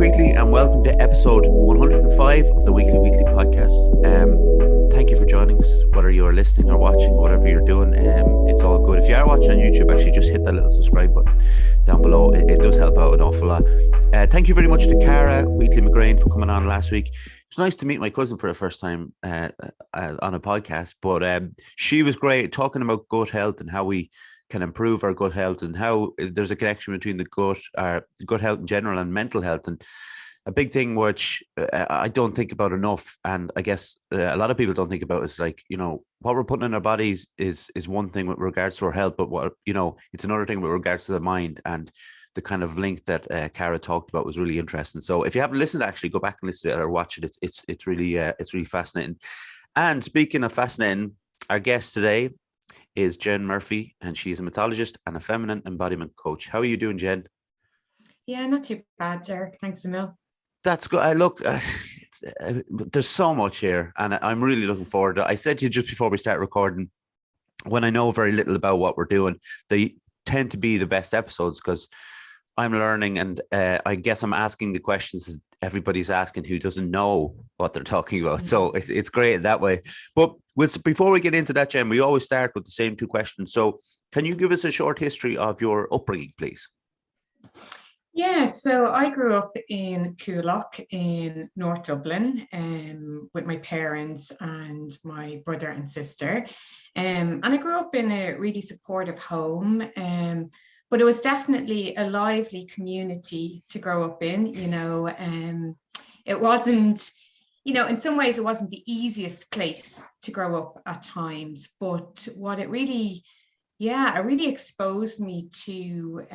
Wheatley, and welcome to episode 105 of the Weekly podcast. Thank you for joining us, whether you're listening or watching, whatever you're doing. It's all good. If you are watching on YouTube, actually just hit that little subscribe button down below. It does help out an awful lot. Thank you very much to Cara Wheatley McGrain for coming on last week. It's nice to meet my cousin for the first time on a podcast, but she was great talking about gut health and how we can improve our gut health and how there's a connection between the gut health in general and mental health. And a big thing which I don't think about enough, and I guess a lot of people don't think about, is like, you know, what we're putting in our bodies is one thing with regards to our health, but what, you know, it's another thing with regards to the mind. And the kind of link that Cara talked about was really interesting. So if you haven't listened, actually go back and listen to it or watch it. It's really fascinating. And speaking of fascinating, our guest today is Jen Murphy, and she's a mythologist and a feminine embodiment coach. How are you doing, Jen? Yeah, not too bad, Derek. Thanks, Emil. That's good. There's so much here, and I'm really looking forward to it. I said to you just before we start recording, when I know very little about what we're doing, they tend to be the best episodes because I'm learning, and I guess I'm asking the questions that everybody's asking who doesn't know what they're talking about. So it's great that way. But before we get into that, Jen, we always start with the same two questions. So can you give us a short history of your upbringing, please? Yeah, so I grew up in Coolock in North Dublin with my parents and my brother and sister. And I grew up in a really supportive home. But it was definitely a lively community to grow up in, you know. It wasn't, you know, in some ways it wasn't the easiest place to grow up at times, but what it really exposed me to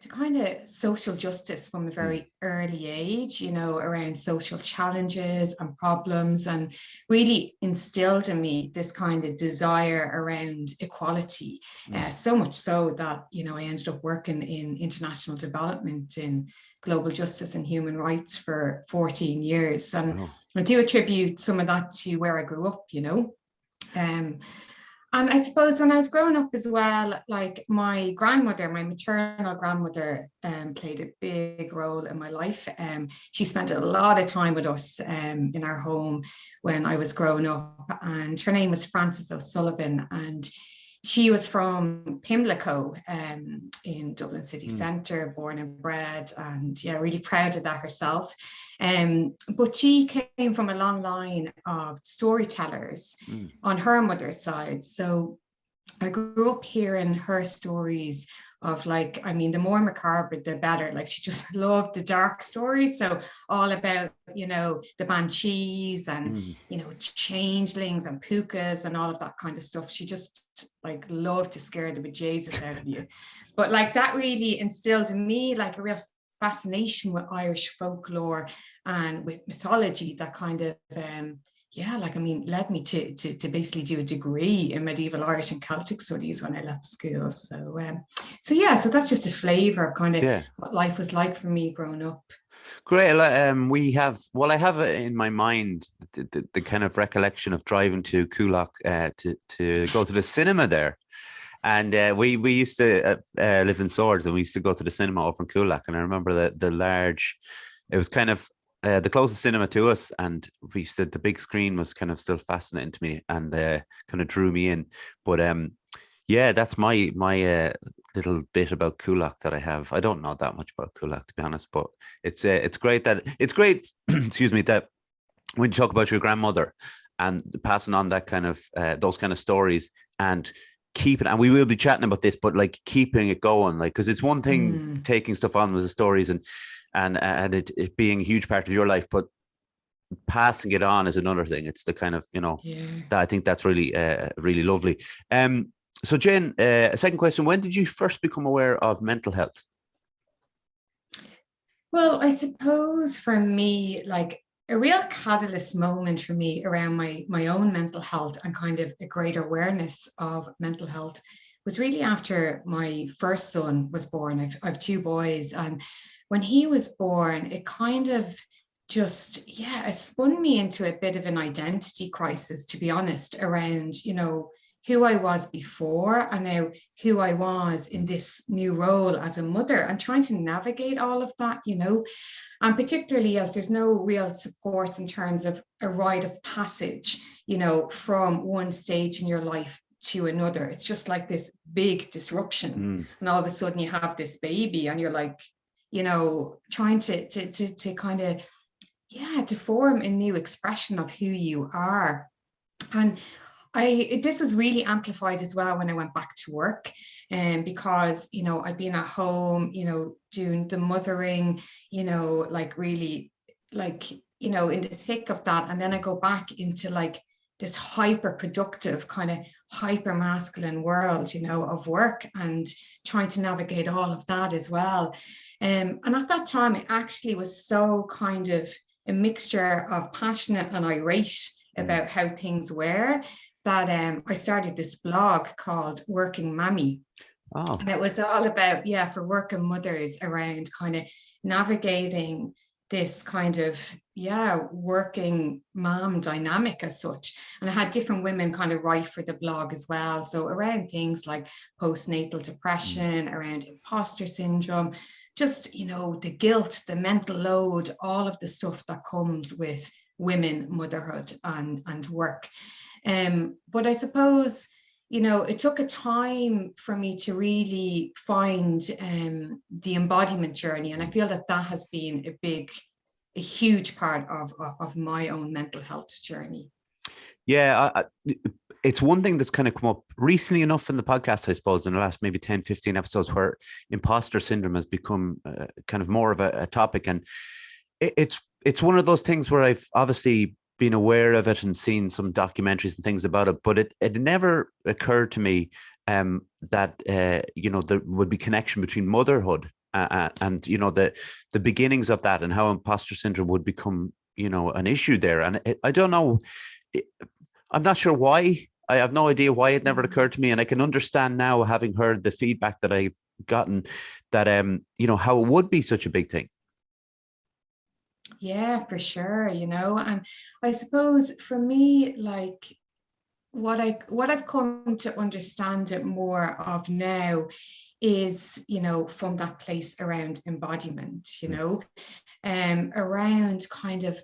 kind of social justice from a very early age, you know, around social challenges and problems, and really instilled in me this kind of desire around equality. So much so that, you know, I ended up working in international development in global justice and human rights for 14 years. And I do attribute some of that to where I grew up, you know. And I suppose when I was growing up as well, like my grandmother, my maternal grandmother, played a big role in my life. She spent a lot of time with us in our home when I was growing up, and her name was Frances O'Sullivan, and she was from Pimlico in Dublin city centre, born and bred, and yeah, really proud of that herself. But she came from a long line of storytellers on her mother's side. So I grew up hearing her stories of, like, I mean, the more macabre, the better. Like, she just loved the dark stories. So all about, you know, the banshees and, you know, changelings and pukas and all of that kind of stuff. She just, like, loved to scare the bejesus out of you. But, like, that really instilled in me, like, a real fascination with Irish folklore and with mythology that kind of, led me to basically do a degree in medieval Irish and Celtic studies when I left school. So that's just a flavour of kind of what life was like for me growing up. Great. I have in my mind the kind of recollection of driving to Coolock to go to the cinema there. And we used to live in Swords, and we used to go to the cinema over in Coolock. And I remember the large, it was kind of the closest cinema to us, and the big screen was kind of still fascinating to me and kind of drew me in. But that's my little bit about Coolock that I have. I don't know that much about Coolock, to be honest, but it's great excuse me, that when you talk about your grandmother and passing on that kind of those kind of stories and keeping, and we will be chatting about this, but like keeping it going, like, because it's one thing taking stuff on with the stories and it being a huge part of your life, but passing it on is another thing. It's the kind of, you know, that I think that's really really lovely. So Jen, a second question: when did you first become aware of mental health? Well, I suppose for me, like, a real catalyst moment for me around my own mental health and kind of a greater awareness of mental health was really after my first son was born. I've two boys, and when he was born, it kind of just, it spun me into a bit of an identity crisis, to be honest, around, you know, who I was before and now who I was in this new role as a mother, and trying to navigate all of that, you know, and particularly as there's no real support in terms of a rite of passage, you know, from one stage in your life to another. It's just like this big disruption. And all of a sudden you have this baby and you're like, you know, trying to kind of, yeah, to form a new expression of who you are. And this is really amplified as well when I went back to work, and because, you know, I'd been at home, you know, doing the mothering, you know, like really, like, you know, in the thick of that, and then I go back into like this hyper productive kind of hyper masculine world, you know, of work, and trying to navigate all of that as well. And at that time, it actually was so kind of a mixture of passionate and irate about how things were, that I started this blog called Working Mammy. Oh. And it was all about, yeah, for working mothers around kind of navigating this kind of, yeah, working mom dynamic as such. And I had different women kind of write for the blog as well. So around things like postnatal depression, around imposter syndrome, just, you know, the guilt, the mental load, all of the stuff that comes with women, motherhood and work. But I suppose, you know, it took a time for me to really find the embodiment journey. And I feel that that has been a huge part of my own mental health journey. Yeah, it's one thing that's kind of come up recently enough in the podcast, I suppose, in the last maybe 10, 15 episodes, where imposter syndrome has become kind of more of a topic. And it's one of those things where I've obviously been aware of it and seen some documentaries and things about it, but it never occurred to me that you know, there would be connection between motherhood and you know, the beginnings of that, and how imposter syndrome would become, you know, an issue there. And I don't know, I'm not sure why. I have no idea why it never occurred to me, and I can understand now, having heard the feedback that I've gotten, that you know, how it would be such a big thing. Yeah, for sure, you know. And I suppose for me, like what I've come to understand it more of now is, you know, from that place around embodiment, you know, around kind of,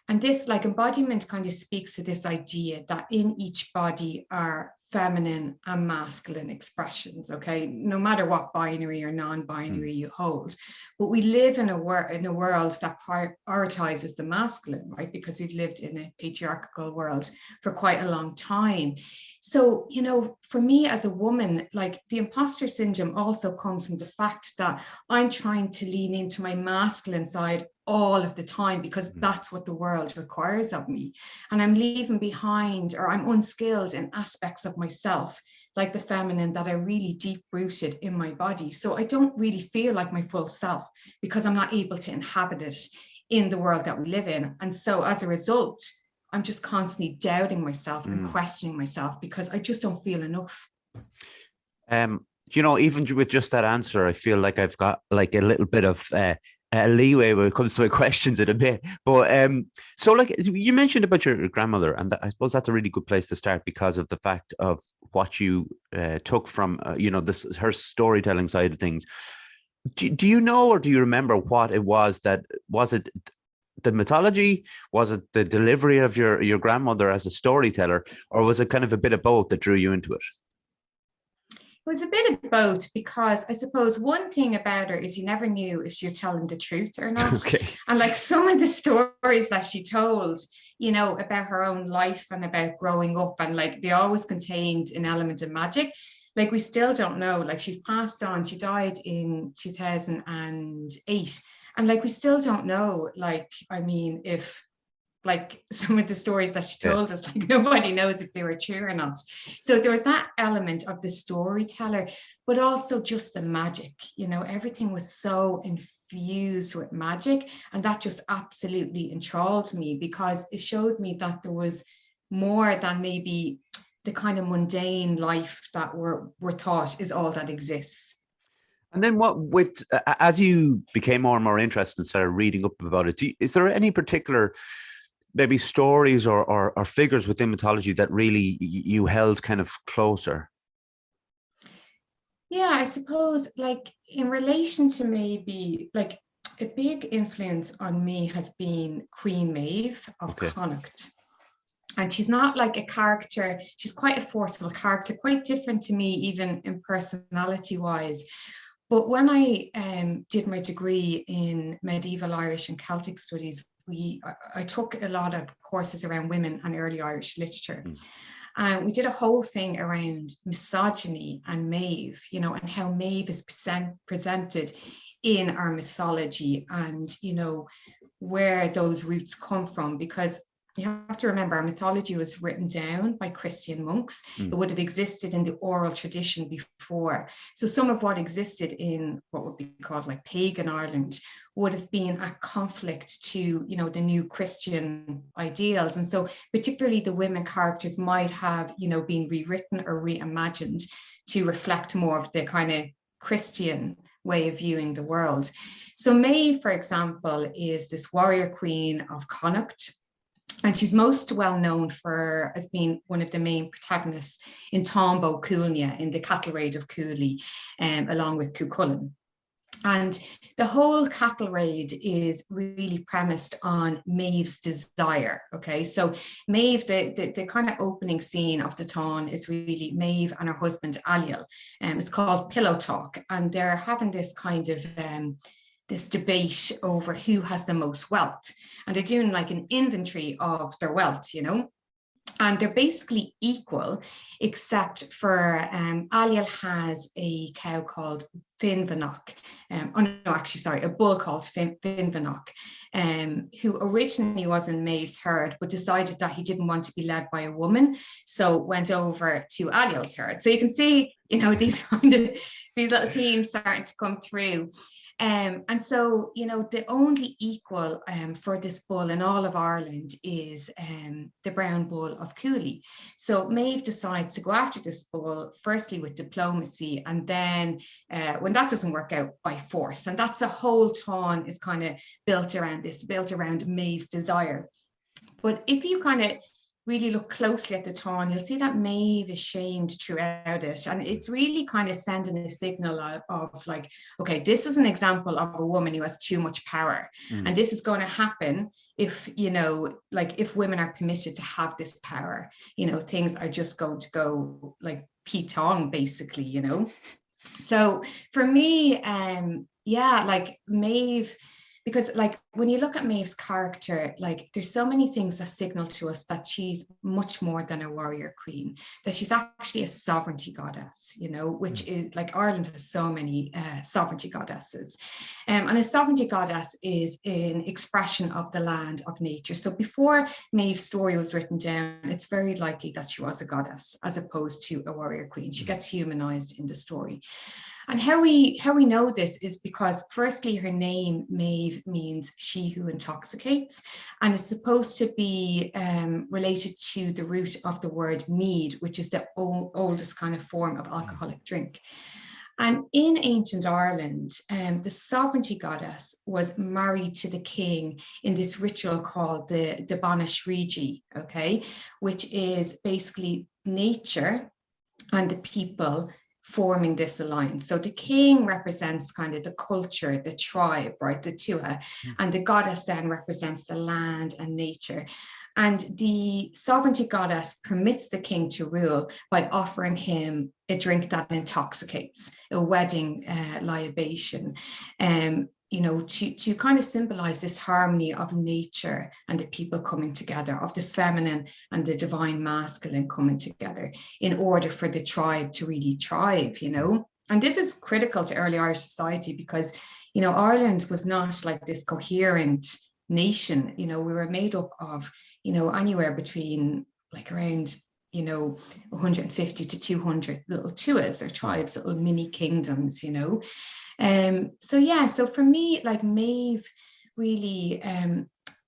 and this like embodiment kind of speaks to this idea that in each body are feminine and masculine expressions, okay, no matter what binary or non-binary you hold. But we live in a world that prioritizes the masculine, right? Because we've lived in a patriarchal world for quite a long time. So, you know, for me as a woman, like the imposter syndrome also comes from the fact that I'm trying to lean into my masculine side all of the time, because that's what the world requires of me. And I'm leaving behind, or I'm unskilled in aspects of myself, like the feminine, that are really deep rooted in my body. So I don't really feel like my full self, because I'm not able to inhabit it in the world that we live in. And so as a result, I'm just constantly doubting myself and questioning myself, because I just don't feel enough. You know, even with just that answer, I feel like I've got like a little bit of leeway when it comes to my questions in a bit. But so like you mentioned about your grandmother, and I suppose that's a really good place to start, because of the fact of what you took from, you know, this, her storytelling side of things. Do you know, or do you remember what it was? That was it the mythology? Was it the delivery of your grandmother as a storyteller, or was it kind of a bit of both that drew you into it? It was a bit of both, because I suppose one thing about her is you never knew if she was telling the truth or not. Okay. And like some of the stories that she told, you know, about her own life and about growing up, and like they always contained an element of magic. Like we still don't know, like she's passed on, she died in 2008. And like we still don't know, like, I mean, if like some of the stories that she told us, like nobody knows if they were true or not. So there was that element of the storyteller, but also just the magic, you know, everything was so infused with magic, and that just absolutely enthralled me, because it showed me that there was more than maybe the kind of mundane life that we're taught is all that exists. And then what with, as you became more and more interested and started reading up about it, is there any particular maybe stories or figures within mythology that really you held kind of closer? Yeah, I suppose like in relation to maybe like a big influence on me has been Queen Maeve of Okay. Connacht. And she's not like a character, she's quite a forceful character, quite different to me, even in personality wise. But when I did my degree in medieval Irish and Celtic studies, I took a lot of courses around women and early Irish literature. Mm. And we did a whole thing around misogyny and Maeve, you know, and how Maeve is presented in our mythology, and, you know, where those roots come from. Because you have to remember, our mythology was written down by Christian monks. It would have existed in the oral tradition before. So some of what existed in what would be called like pagan Ireland would have been at conflict to, you know, the new Christian ideals. And so particularly the women characters might have, you know, been rewritten or reimagined to reflect more of the kind of Christian way of viewing the world. So Maeve, for example, is this warrior queen of Connacht. And she's most well known for as being one of the main protagonists in Tombo Coolnia, in the cattle raid of Cooley, along with Cuchulainn. And the whole cattle raid is really premised on Maeve's desire. Okay, so Maeve, the kind of opening scene of the Táin is really Maeve and her husband Aliel. It's called Pillow Talk, and they're having this kind of this debate over who has the most wealth, and they're doing like an inventory of their wealth, you know. And they're basically equal, except for Aliel has a cow called Finvanach. Oh no, actually, sorry, a bull called Finvanach, who originally was in Maeve's herd, but decided that he didn't want to be led by a woman, so went over to Aliel's herd. So you can see, you know, these little themes starting to come through. And so, you know, the only equal for this bull in all of Ireland is the brown bull of Cooley. So Maeve decides to go after this bull, firstly with diplomacy, and then when that doesn't work out, by force. And that's the whole Táin is kind of built around this, built around Maeve's desire. But if you kind of really look closely at the Táin, you'll see that Maeve is shamed throughout it. And it's really kind of sending a signal of like, okay, this is an example of a woman who has too much power. And this is going to happen if, you know, like if women are permitted to have this power, you know, things are just going to go like Pete on, basically, you know. So for me, yeah, like Maeve, because like when you look at Maeve's character, like there's so many things that signal to us that she's much more than a warrior queen, that she's actually a sovereignty goddess, you know, which is like Ireland has so many sovereignty goddesses. And a sovereignty goddess is an expression of the land, of nature. So before Maeve's story was written down, it's very likely that she was a goddess as opposed to a warrior queen. She gets humanized in the story. And how we know this is because firstly, her name Maeve means she who intoxicates, and it's supposed to be related to the root of the word mead, which is the oldest kind of form of alcoholic drink. And in ancient Ireland, the sovereignty goddess was married to the king in this ritual called the Banish Rigi, okay, which is basically nature and the people forming this alliance. So the king represents kind of the culture, the tribe, right, the Tua, and the goddess then represents the land and nature. And the sovereignty goddess permits the king to rule by offering him a drink that intoxicates, a wedding libation, you know, to kind of symbolize this harmony of nature and the people coming together, of the feminine and the divine masculine coming together in order for the tribe to really thrive, you know. And this is critical to early Irish society because, you know, Ireland was not like this coherent nation. You know, we were made up of, you know, anywhere between like around, you know, 150 to 200 little tuas or tribes, little mini kingdoms, you know. So yeah, so for me, like Maeve really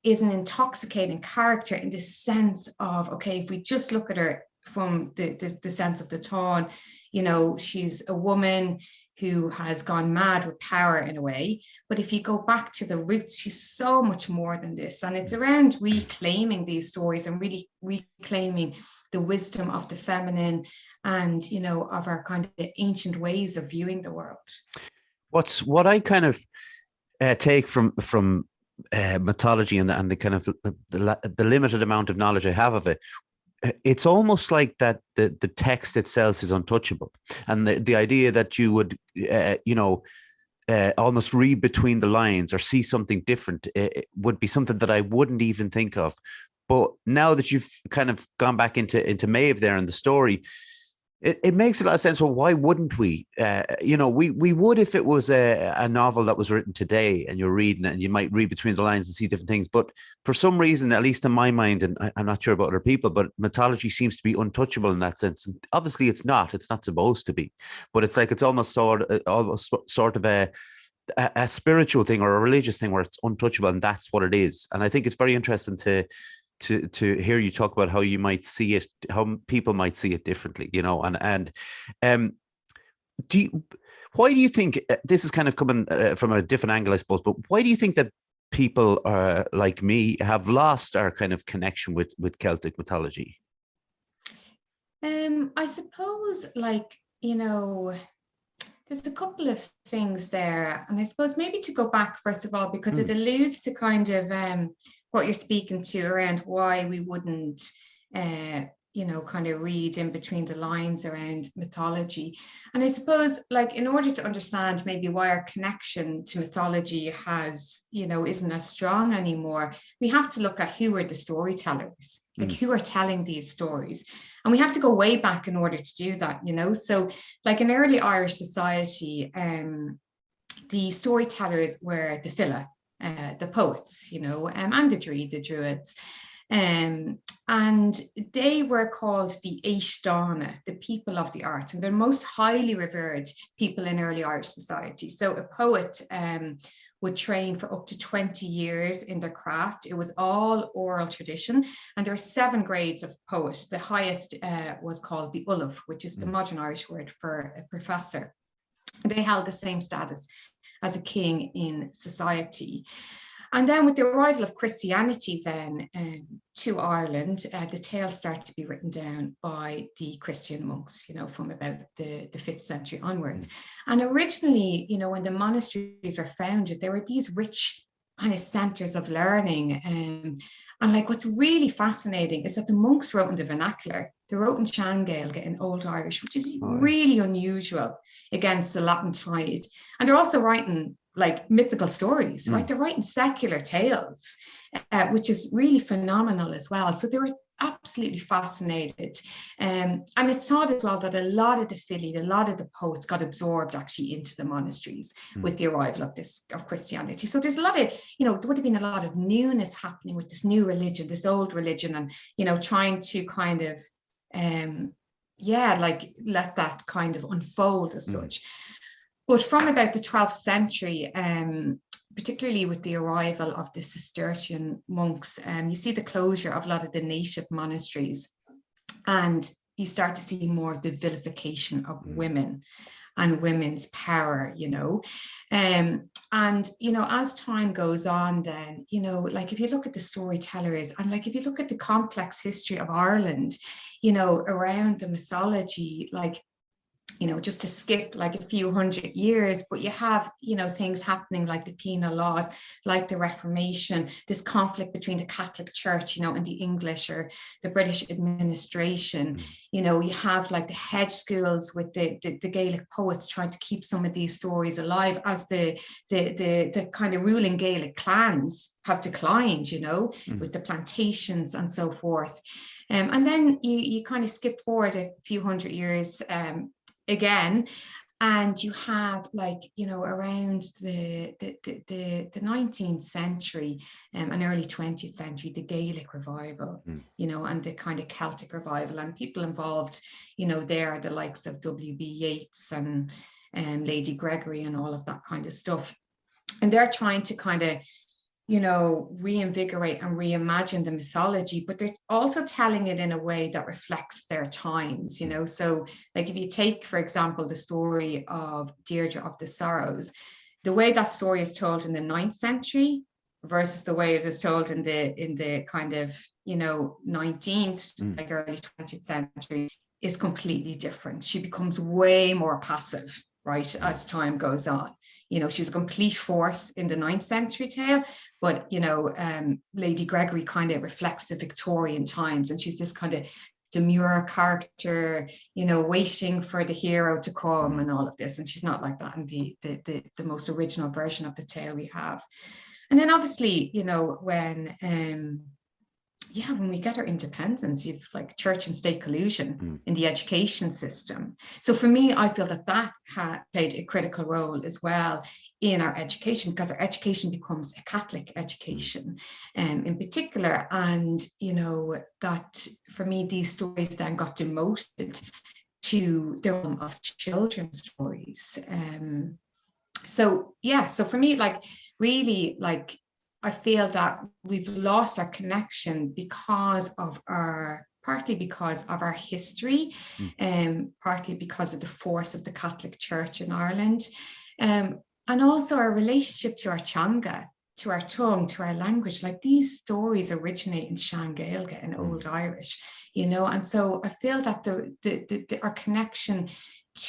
is an intoxicating character in the sense of, okay, if we just look at her from the sense of the tone, you know, she's a woman who has gone mad with power in a way. But if you go back to the roots, she's so much more than this. And it's around reclaiming these stories and really reclaiming the wisdom of the feminine and, you know, of our kind of ancient ways of viewing the world. What I kind of take from mythology and the kind of the limited amount of knowledge I have of it, it's almost like that the text itself is untouchable, and the idea that you would almost read between the lines or see something different, it would be something that I wouldn't even think of. But now that you've kind of gone back into Maeve there in the story, it makes a lot of sense. Well, why wouldn't we? We would if it was a novel that was written today and you're reading it and you might read between the lines and see different things. But for some reason, at least in my mind, and I'm not sure about other people, but mythology seems to be untouchable in that sense. And obviously, it's not. It's not supposed to be. But it's like it's almost sort of a spiritual thing or a religious thing where it's untouchable, and that's what it is. And I think it's very interesting to hear you talk about how you might see it, how people might see it differently, you know, and why do you think, this is kind of coming from a different angle, I suppose, but why do you think that people like me have lost our kind of connection with Celtic mythology? I suppose, like, you know, there's a couple of things there. And I suppose maybe to go back, first of all, because it alludes to kind of what you're speaking to around why we wouldn't, kind of read in between the lines around mythology. And I suppose, like, in order to understand maybe why our connection to mythology isn't as strong anymore, we have to look at who are the storytellers, like who are telling these stories. And we have to go way back in order to do that, you know? So like in early Irish society, the storytellers were the filla, the poets, you know, and the druids. And they were called the Éistáine, the people of the arts, and they're most highly revered people in early Irish society. So a poet would train for up to 20 years in their craft. It was all oral tradition, and there are 7 grades of poet. The highest was called the Ullagh, which is the modern Irish word for a professor. They held the same status as a king in society. And then with the arrival of Christianity then to Ireland, the tales start to be written down by the Christian monks, you know, from about the 5th century onwards. And originally, you know, when the monasteries were founded, there were these rich kind of centers of learning. And like what's really fascinating is that the monks wrote in the vernacular. They wrote in Sean Gaeilge, in Old Irish, which is really unusual against the Latin tide. And they're also writing like mythical stories, right? They're writing secular tales, which is really phenomenal as well. So they were absolutely fascinated. And it's thought as well that a lot of the Fili, a lot of the poets got absorbed actually into the monasteries with the arrival of Christianity. So there's a lot of, you know, there would have been a lot of newness happening with this new religion, this old religion, and, you know, trying to kind of, like let that kind of unfold as such. But from about the 12th century, particularly with the arrival of the Cistercian monks, you see the closure of a lot of the native monasteries, and you start to see more of the vilification of women and women's power, you know. And, you know, as time goes on then, you know, like if you look at the storytellers and like if you look at the complex history of Ireland, you know, around the mythology, like, you know, just to skip like a few hundred years, but you have, you know, things happening like the penal laws, like the Reformation, this conflict between the Catholic Church, you know, and the English or the British administration. You know, you have like the hedge schools with the Gaelic poets trying to keep some of these stories alive as the kind of ruling Gaelic clans have declined, you know, with the plantations and so forth. And then you kind of skip forward a few hundred years again, and you have, like, you know, around the 19th century and early 20th century, the Gaelic revival, you know, and the kind of Celtic revival, and people involved, you know, there are the likes of W.B. Yeats and Lady Gregory and all of that kind of stuff. And they're trying to kind of you know, reinvigorate and reimagine the mythology, but they're also telling it in a way that reflects their times, you know. So like if you take, for example, the story of Deirdre of the Sorrows, the way that story is told in the 9th century versus the way it is told in the kind of, you know, 19th, like early 20th century is completely different. She becomes way more passive, right, as time goes on. You know, she's a complete force in the 9th century tale, but, you know, Lady Gregory kind of reflects the Victorian times, and she's this kind of demure character, you know, waiting for the hero to come and all of this. And she's not like that in the most original version of the tale we have. And then obviously, you know, when we get our independence, you've like church and state collusion in the education system. So for me, I feel that that played a critical role as well in our education, because our education becomes a Catholic education in particular. And, you know, that for me, these stories then got demoted to the realm of children's stories. So for me, like, really, like, I feel that we've lost our connection partly because of our history, and partly because of the force of the Catholic Church in Ireland, and also our relationship to our teanga, to our tongue, to our language. Like, these stories originate in Sean Gaeilge, in Old Irish, you know, and so I feel that our connection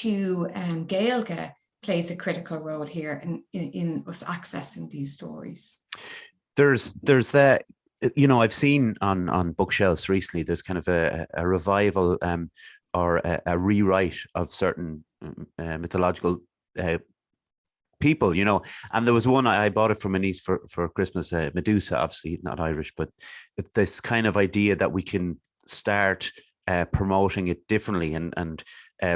to Gaeilge plays a critical role here in us accessing these stories. There's that, you know, I've seen on bookshelves recently, there's kind of a revival or a rewrite of certain mythological people, you know. And there was one, I bought it from my niece for Christmas, Medusa, obviously not Irish, but this kind of idea that we can start promoting it differently and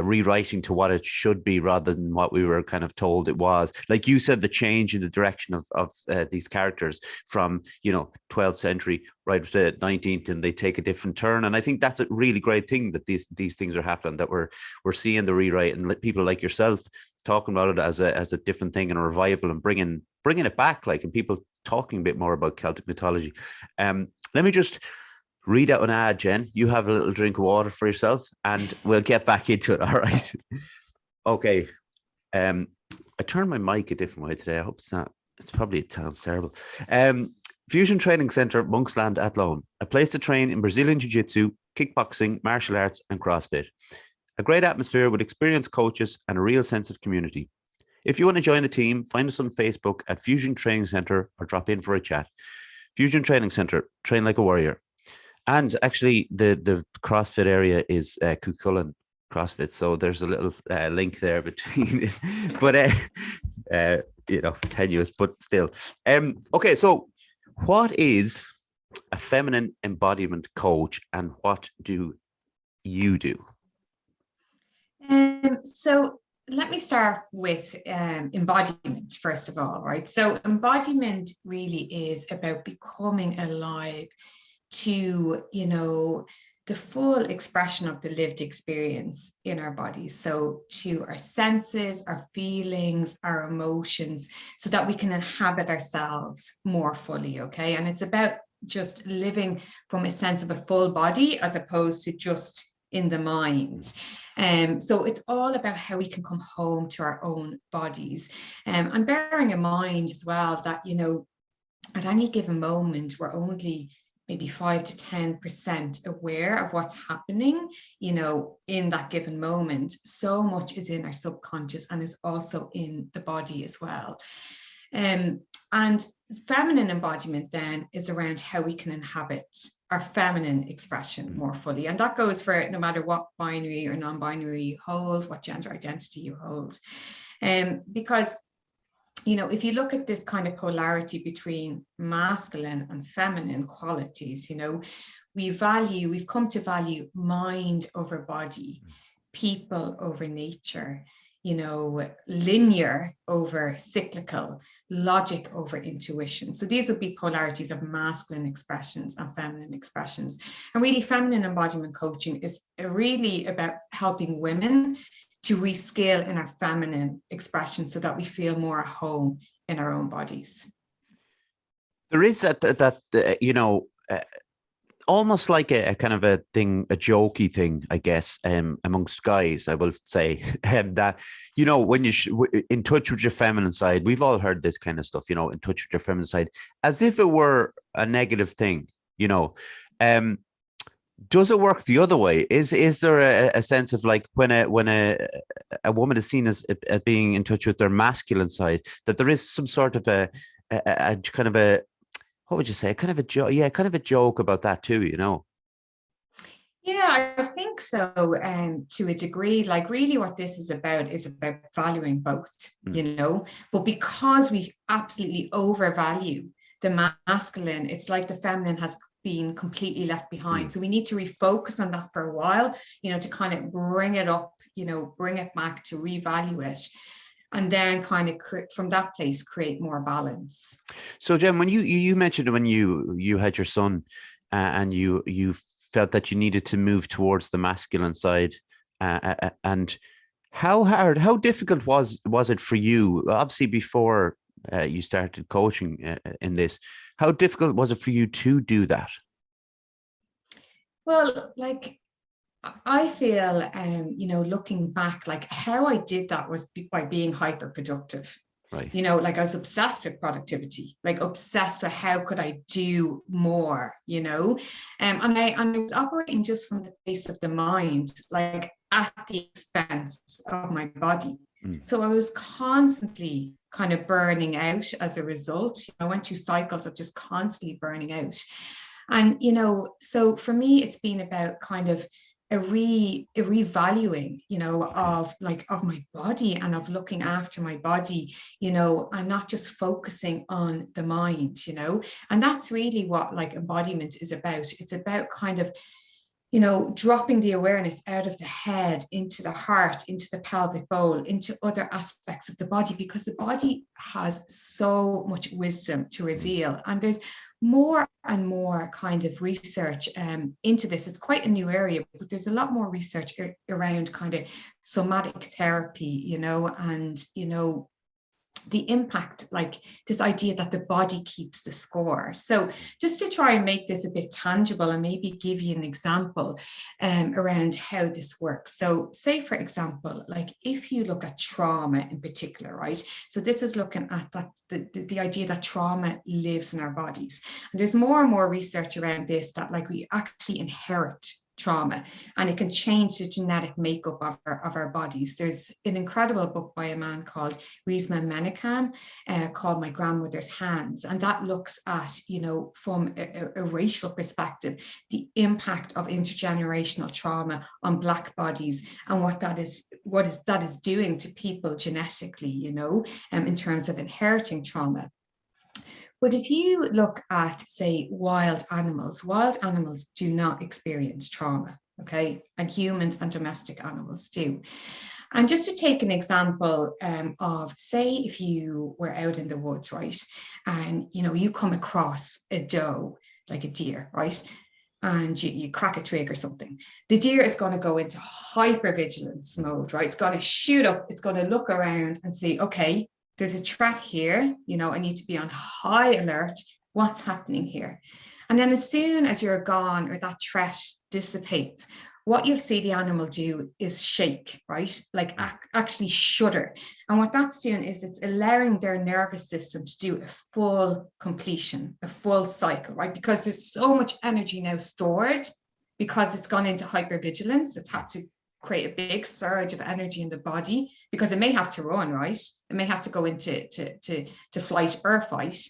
rewriting to what it should be rather than what we were kind of told it was. Like you said, the change in the direction of these characters from, you know, 12th century right to 19th, and they take a different turn. And I think that's a really great thing, that these things are happening, that we're seeing the rewrite, and people like yourself talking about it as a different thing and a revival, and bringing it back, like, and people talking a bit more about Celtic mythology. Let me just read out an ad, Jen. You have a little drink of water for yourself, and we'll get back into it. All right. Okay. I turned my mic a different way today. I hope it's not. It sounds terrible. Fusion Training Centre, Monksland Athlone, a place to train in Brazilian Jiu-Jitsu, kickboxing, martial arts, and CrossFit. A great atmosphere with experienced coaches and a real sense of community. If you want to join the team, find us on Facebook at Fusion Training Centre or drop in for a chat. Fusion Training Centre, train like a warrior. And actually, the CrossFit area is Cuchulainn CrossFit, so there's a little link there between it. But you know, tenuous, but still. Okay, so what is a feminine embodiment coach, and what do you do? So let me start with embodiment, first of all, right? So embodiment really is about becoming alive to, you know, the full expression of the lived experience in our bodies. So to our senses, our feelings, our emotions, so that we can inhabit ourselves more fully, okay? And it's about just living from a sense of a full body as opposed to just in the mind. So it's all about how we can come home to our own bodies. And bearing in mind as well that, you know, at any given moment, we're only maybe 5 to 10% aware of what's happening, you know, in that given moment. So much is in our subconscious and is also in the body as well. And feminine embodiment then is around how we can inhabit our feminine expression more fully. And that goes for no matter what binary or non-binary you hold, what gender identity you hold. Because, you know, if you look at this kind of polarity between masculine and feminine qualities, you know, we've come to value mind over body, people over nature, you know, linear over cyclical, logic over intuition. So these would be polarities of masculine expressions and feminine expressions. And really, feminine embodiment coaching is really about helping women to rescale in our feminine expression so that we feel more at home in our own bodies. There is almost like a kind of a thing, a jokey thing, I guess, amongst guys, I will say, that, when in touch with your feminine side, we've all heard this kind of stuff, in touch with your feminine side, as if it were a negative thing, um, does it work the other way? Is there a sense of like when a woman is seen as being in touch with their masculine side, that there is some sort of a kind of a, what would you say? Kind of a joke, yeah, kind of a joke about that too. Yeah, I think so. To a degree, like really what this is about valuing both, but because we absolutely overvalue the masculine, it's like the feminine has been completely left behind. So we need to refocus on that for a while, to kind of bring it up, bring it back, to revalue it. And then kind of from that place, create more balance. So Jen, when you mentioned when you had your son, and you felt that you needed to move towards the masculine side, and how difficult was it for you? Obviously, before you started coaching in this, how difficult was it for you to do that? Well, like, I feel, looking back, like how I did that was by being hyper productive. Right. Like I was obsessed with productivity, like obsessed with how could I do more, and I was operating just from the place of the mind, like at the expense of my body. So I was constantly kind of burning out as a result. I went through cycles of just constantly burning out. And, so for me, it's been about kind of a revaluing, of my body, and of looking after my body, and not just focusing on the mind, and that's really what like embodiment is about. It's about kind of, dropping the awareness out of the head into the heart, into the pelvic bowl, into other aspects of the body, because the body has so much wisdom to reveal. And there's more and more kind of research into this. It's quite a new area, but there's a lot more research around kind of somatic therapy, and, the impact, like this idea that the body keeps the score. So just to try and make this a bit tangible and maybe give you an example around how this works. So say, for example, like if you look at trauma in particular, right? So this is looking at that the idea that trauma lives in our bodies. And there's more and more research around this, that like we actually inherit trauma, and it can change the genetic makeup of our bodies. There's an incredible book by a man called Menachem called My Grandmother's Hands, and that looks at, from a racial perspective, the impact of intergenerational trauma on Black bodies, and what that is doing to people genetically, in terms of inheriting trauma. But if you look at, say, wild animals do not experience trauma, okay? And humans and domestic animals do. And just to take an example of, say, if you were out in the woods, right? And, you come across a doe, like a deer, right? And you crack a twig or something. The deer is going to go into hypervigilance mode, right? It's going to shoot up, it's going to look around and see, okay, there's a threat here, I need to be on high alert. What's happening here? And then as soon as you're gone, or that threat dissipates, what you'll see the animal do is shake, right? Like actually shudder. And what that's doing is it's allowing their nervous system to do a full completion, a full cycle, right? Because there's so much energy now stored, because it's gone into hypervigilance. It's had to create a big surge of energy in the body, because it may have to run, right? It may have to go into flight or fight.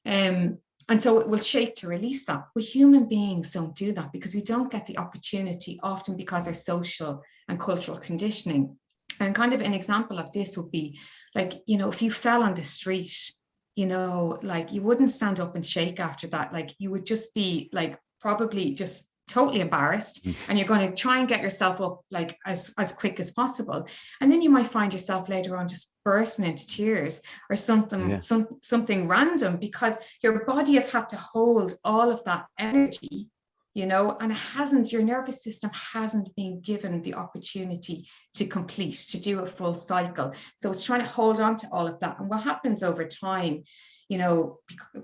And so it will shake to release that. But human beings don't do that, because we don't get the opportunity, often because of social and cultural conditioning. And kind of an example of this would be like, if you fell on the street, like you wouldn't stand up and shake after that. Like you would just be like probably just totally embarrassed, and you're going to try and get yourself up like as quick as possible. And then you might find yourself later on just bursting into tears or something random, because your body has had to hold all of that energy, and your nervous system hasn't been given the opportunity to complete, to do a full cycle. So it's trying to hold on to all of that. And what happens over time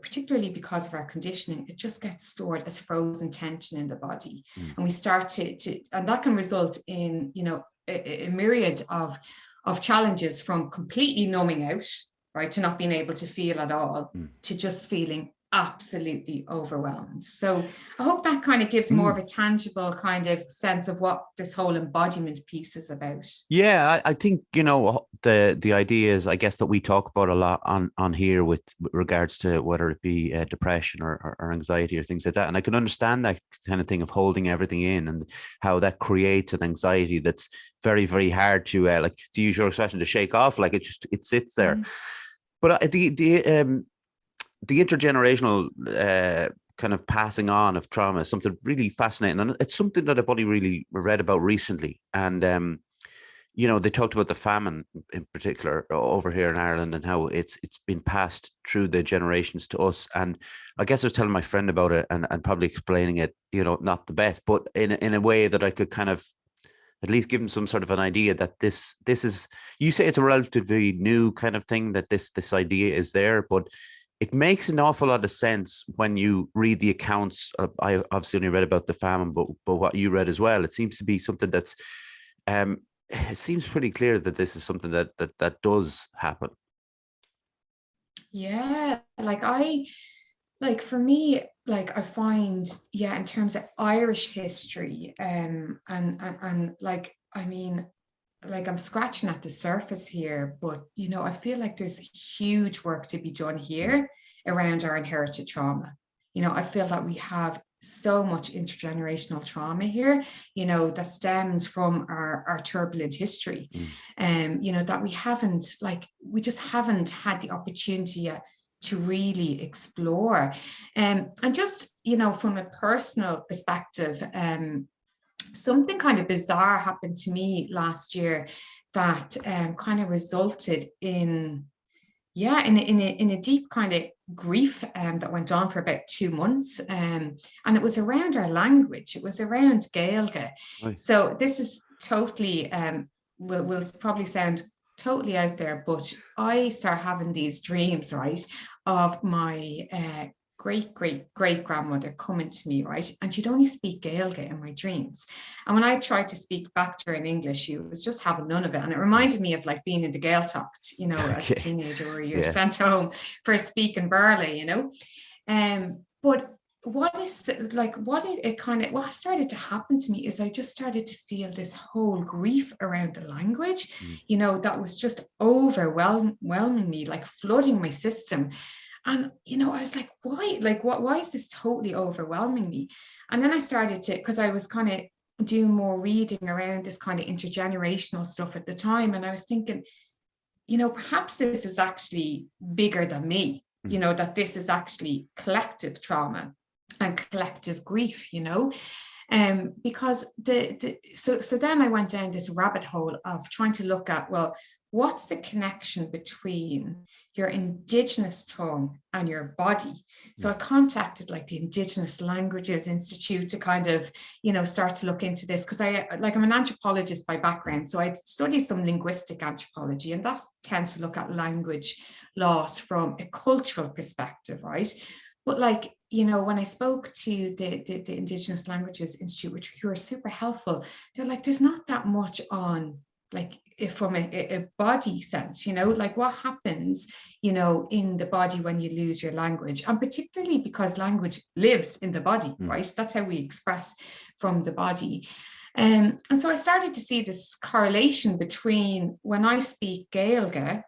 particularly because of our conditioning, it just gets stored as frozen tension in the body. Mm. And we start and that can result in, a myriad of challenges, from completely numbing out, right, to not being able to feel at all, to just feeling absolutely overwhelmed. So I hope that kind of gives more of a tangible kind of sense of what this whole embodiment piece is about. Yeah, I think, the idea is, I guess, that we talk about a lot on here with regards to whether it be depression or anxiety or things like that. And I can understand that kind of thing of holding everything in, and how that creates an anxiety that's very, very hard to, like, to use your expression, to shake off. Like, it sits there. But the intergenerational kind of passing on of trauma is something really fascinating, and it's something that I've only really read about recently. And they talked about the famine in particular over here in Ireland, and how it's been passed through the generations to us. And I guess I was telling my friend about it, and probably explaining it, not the best, but in a way that I could kind of at least give him some sort of an idea that this is, you say it's a relatively new kind of thing, that this idea is there, but it makes an awful lot of sense when you read the accounts. I obviously only read about the famine, but what you read as well, it seems to be something that's, it seems pretty clear that this is something that does happen. Yeah, for me, I find, in terms of Irish history, and I mean, I'm scratching at the surface here, but I feel like there's huge work to be done here around our inherited trauma. I feel that we have so much intergenerational trauma here, that stems from our turbulent history, that we just haven't had the opportunity yet to really explore. And just, from a personal perspective, something kind of bizarre happened to me last year that kind of resulted in a deep kind of grief that went on for about 2 months. And it was around our language. It was around Gaeilge. Right. So this is totally, will probably sound totally out there, but I start having these dreams, right, of my great grandmother coming to me, right, and she'd only speak Gaeilge in my dreams. And when I tried to speak back to her in English, she was just having none of it. And it reminded me of like being in the Gaeltacht, as a teenager, where you're sent home for speaking Burley, but what started to happen to me is I just started to feel this whole grief around the language, that was just overwhelming me, like flooding my system. And, I was like, why? Like, why is this totally overwhelming me? And then I started to, because I was kind of doing more reading around this kind of intergenerational stuff at the time. And I was thinking, perhaps this is actually bigger than me, that this is actually collective trauma and collective grief, because so then I went down this rabbit hole of trying to look at, well, what's the connection between your Indigenous tongue and your body? So I contacted like the Indigenous Languages Institute to kind of, start to look into this, because I'm an anthropologist by background. So I studied some linguistic anthropology, and that tends to look at language loss from a cultural perspective, right? But when I spoke to the Indigenous Languages Institute, who are super helpful, they're like, there's not that much on from a body sense, what happens, in the body when you lose your language, and particularly because language lives in the body, right? That's how we express from the body. And so I started to see this correlation between when I speak Gaeilge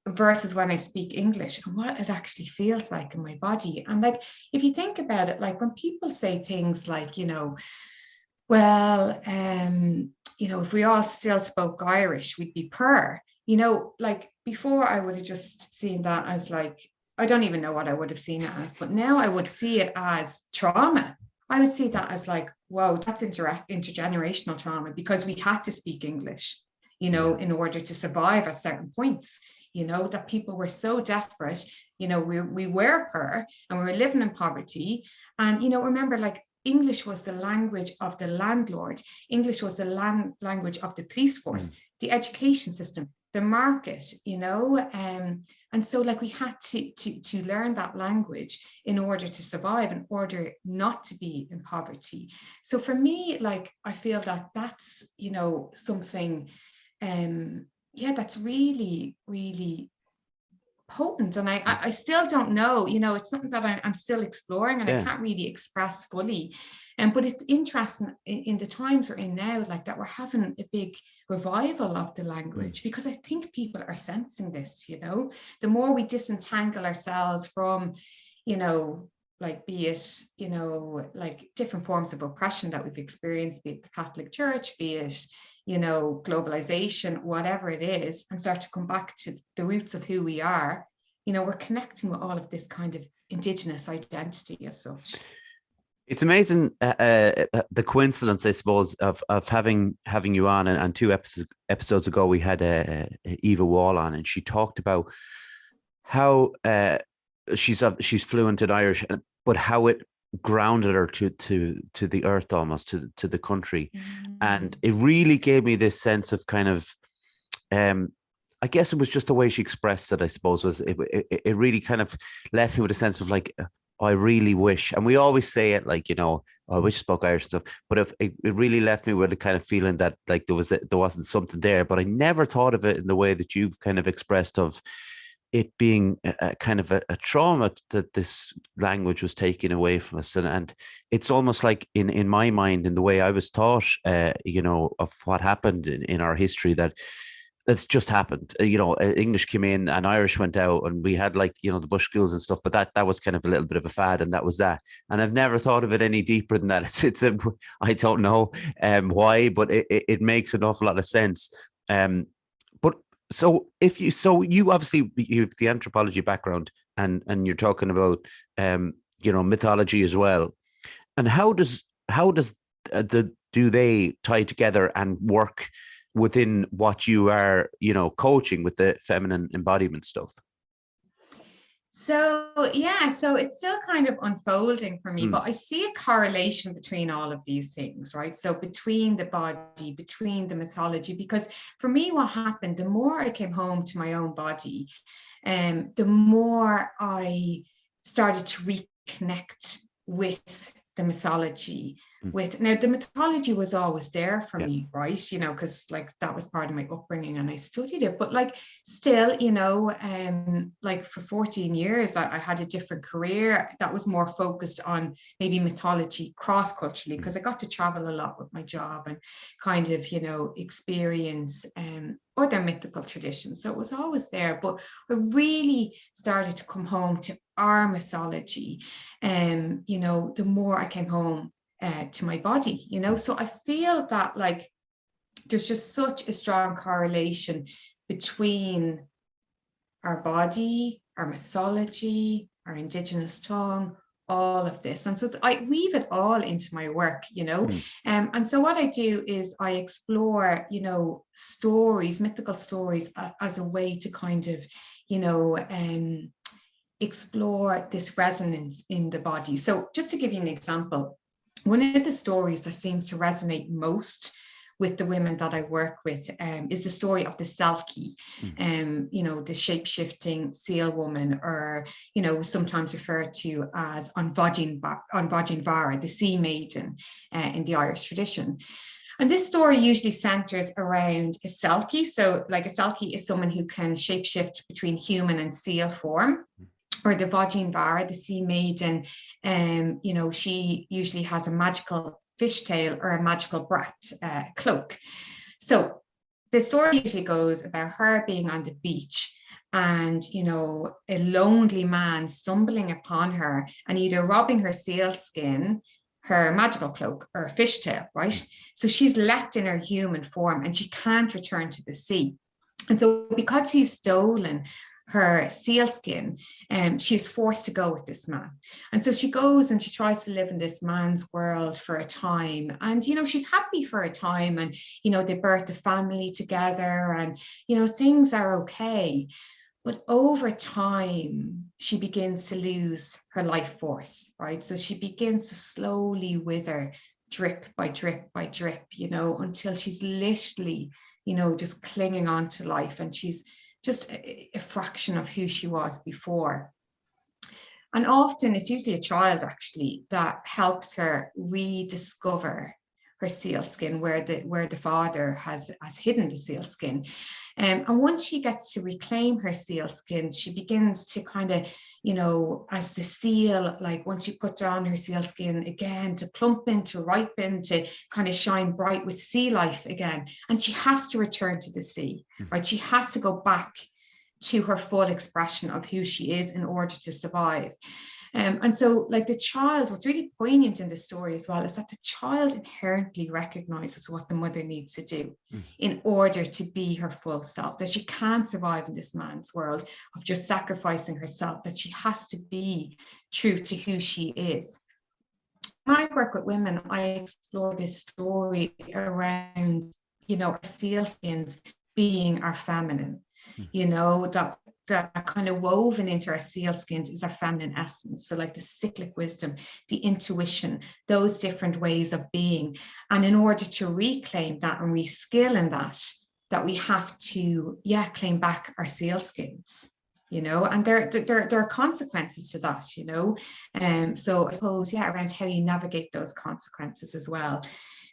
versus when I speak English, and what it actually feels like in my body. And if you think about it, when people say things like, well, if we all still spoke Irish, we'd be poor. Before I would have just seen that as I don't even know what I would have seen it as, but now I would see it as trauma. I would see that as whoa, that's intergenerational trauma, because we had to speak English, in order to survive at certain points, that people were so desperate, we were poor and we were living in poverty. And, remember, English was the language of the landlord. English was the language of the police force, the education system. the market, you know, and so like we had to learn that language in order to survive, in order not to be in poverty. So for me, like I feel that that's, you know, something yeah, that's really, really potent. And I still don't know, you know, it's something that I'm still exploring, and I can't really express fully. But it's interesting in the times we're in now, like that we're having a big revival of the language, because I think people are sensing this, you know, the more we disentangle ourselves from, you know, like be it, you know, like different forms of oppression that we've experienced, be it the Catholic Church, be it, you know, globalization, whatever it is, and start to come back to the roots of who we are, you know, we're connecting with all of this kind of Indigenous identity as such. It's amazing the coincidence, I suppose, of having you on, and two episodes ago we had Eva Wall on, and she talked about how she's fluent in Irish, but how it grounded her to the earth, almost to the country. And it really gave me this sense of kind of I guess it was just the way she expressed it, I suppose, was it really kind of left me with a sense of like, I really wish, and we always say it like, you know, I wish I spoke Irish stuff, but if it really left me with a kind of feeling that like there wasn't something there. But I never thought of it in the way that you've kind of expressed, of it being a kind of a trauma that this language was taken away from us. And it's almost like in my mind, in the way I was taught, you know, of what happened in our history, that's just happened. You know, English came in and Irish went out, and we had, like, you know, the bush schools and stuff, but that was kind of a little bit of a fad, and that was that. And I've never thought of it any deeper than that. I don't know why, but it makes an awful lot of sense. But so you obviously, you have the anthropology background, and you're talking about you know, mythology as well. And how do they tie together and work within what you are, you know, coaching with the feminine embodiment stuff? So yeah, so it's still kind of unfolding for me, but I see a correlation between all of these things, right? So between the body, between the mythology, because for me, what happened, the more I came home to my own body, the more I started to reconnect with the mythology. Now the mythology was always there for me, right? You know, because like that was part of my upbringing and I studied it, but like still, you know, like for 14 years I had a different career that was more focused on maybe mythology cross-culturally, because I got to travel a lot with my job and kind of, you know, experience other mythical traditions. So it was always there, but I really started to come home to our mythology, you know, the more I came home to my body, you know. So I feel that like there's just such a strong correlation between our body, our mythology, our Indigenous tongue, all of this. And so I weave it all into my work, you know. And so what I do is I explore, you know, stories, mythical stories, as a way to kind of, you know, explore this resonance in the body. So just to give you an example, one of the stories that seems to resonate most with the women that I work with is the story of the Selfie, you know, the shape-shifting seal woman, or, you know, sometimes referred to as An Bhaidín Mhara, the sea maiden in the Irish tradition. And this story usually centers around a Selkie. So like a Selkie is someone who can shapeshift between human and seal form. Or the Bhaidín Mhara, the sea maiden, you know, she usually has a magical fishtail or a magical brat cloak. So the story usually goes about her being on the beach and, you know, a lonely man stumbling upon her and either robbing her seal skin, her magical cloak, or a fishtail, right? So she's left in her human form and she can't return to the sea. And so because he's stolen her sealskin, she's forced to go with this man. And so she goes and she tries to live in this man's world for a time. And, you know, she's happy for a time, and, you know, they birth a family together and, you know, things are okay. But over time, she begins to lose her life force, right? So she begins to slowly wither drip by drip by drip, until she's literally, just clinging on to life, and she's just a fraction of who she was before. And often it's usually a child actually that helps her rediscover her sealskin, where the father has hidden the sealskin. And once she gets to reclaim her sealskin, she begins to kind of, as the seal, like once she puts on her sealskin again, to plump in, to ripen, to kind of shine bright with sea life again. And she has to return to the sea, right? She has to go back to her full expression of who she is in order to survive. And so, like, the child, what's really poignant in the story as well is that the child inherently recognizes what the mother needs to do in order to be her full self, that she can't survive in this man's world of just sacrificing herself, that she has to be true to who she is. When I work with women, I explore this story around, our sealskins being our feminine, that kind of woven into our sealskins is our feminine essence. So like the cyclic wisdom, the intuition, those different ways of being. And in order to reclaim that and reskill in that we have to, claim back our sealskins, and there are consequences to that, so I suppose, around how you navigate those consequences as well.